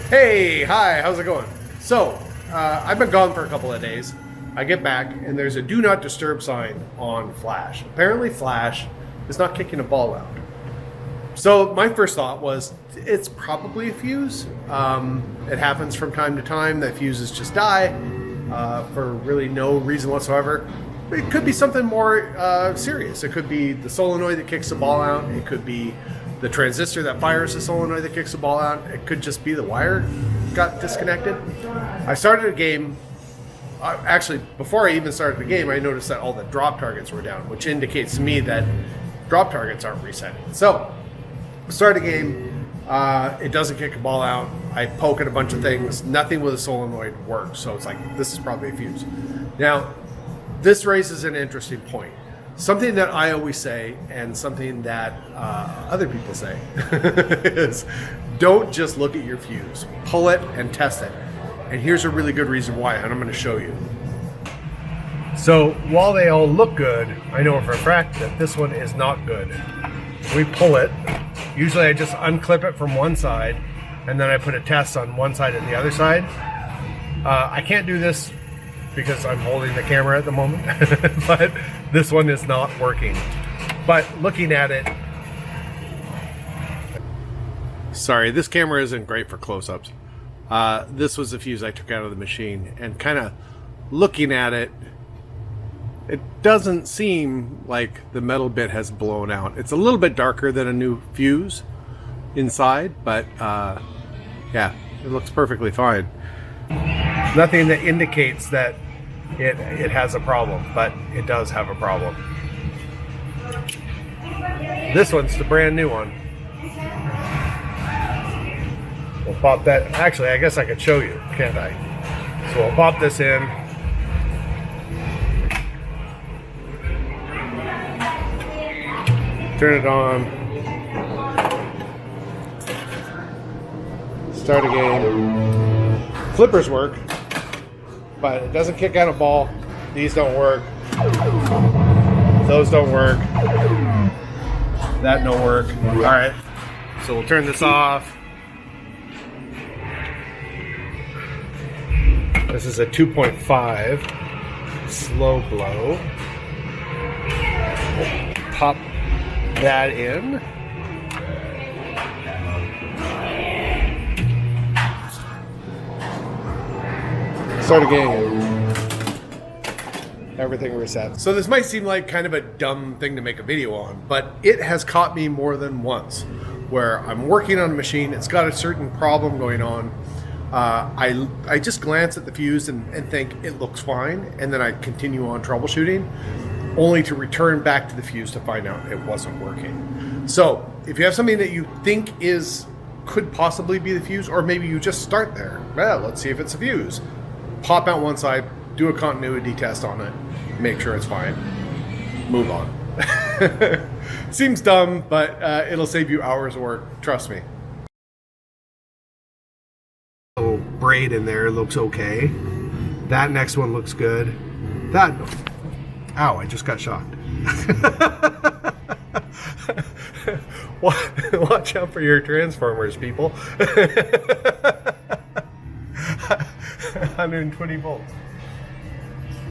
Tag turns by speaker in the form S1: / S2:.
S1: Hey, hi, how's it going? So, I've been gone for a couple of days. I get back and there's a do not disturb sign on Flash. Apparently Flash is not kicking a ball out. So my first thought was it's probably a fuse. It happens from time to time that fuses just die for really no reason whatsoever. It could be something more serious. It could be the solenoid that kicks the ball out. It could be the transistor that fires the solenoid that kicks the ball out. It could just be the wire got disconnected. I started a game. Actually, before I even started the game, I noticed that all the drop targets were down, which indicates to me that drop targets aren't resetting. So, start a game. It doesn't kick a ball out. I poke at a bunch of things. Nothing with a solenoid works. So it's like, this is probably a fuse. Now, this raises an interesting point. Something that I always say, and something that other people say, is don't just look at your fuse. Pull it and test it. And here's a really good reason why, and I'm going to show you. So while they all look good, I know for a fact that this one is not good. We pull it. Usually I just unclip it from one side, and then I put a test on one side and the other side. I can't do this because I'm holding the camera at the moment, but this one is not working. But looking at it, sorry, this camera isn't great for close-ups. This was the fuse I took out of the machine, and kind of looking at it, it doesn't seem like the metal bit has blown out. It's a little bit darker than a new fuse inside, but yeah, it looks perfectly fine. Nothing that indicates that it has a problem, but it does have a problem. This one's the brand new one. We'll pop that. Actually, I guess I could show you, can't I? So we'll pop this in. Turn it on. Start a game. Flippers work, but it doesn't kick out a ball. These don't work. Those don't work. That don't work. All right. So we'll turn this off. This is a 2.5 slow blow. We'll pop that in. Start a game. Everything resets. So this might seem like kind of a dumb thing to make a video on, but it has caught me more than once where I'm working on a machine, it's got a certain problem going on. I just glance at the fuse and think it looks fine, and then I continue on troubleshooting, only to return back to the fuse to find out it wasn't working. So if you have something that you think could possibly be the fuse, or maybe you just start there, well, let's see if it's a fuse. Pop out one side, do a continuity test on it, make sure it's fine, move on. Seems dumb, but it'll save you hours of work, trust me. Little braid in there looks okay. That next one looks good. That, ow, I just got shocked. Watch out for your transformers, people. 120 volts.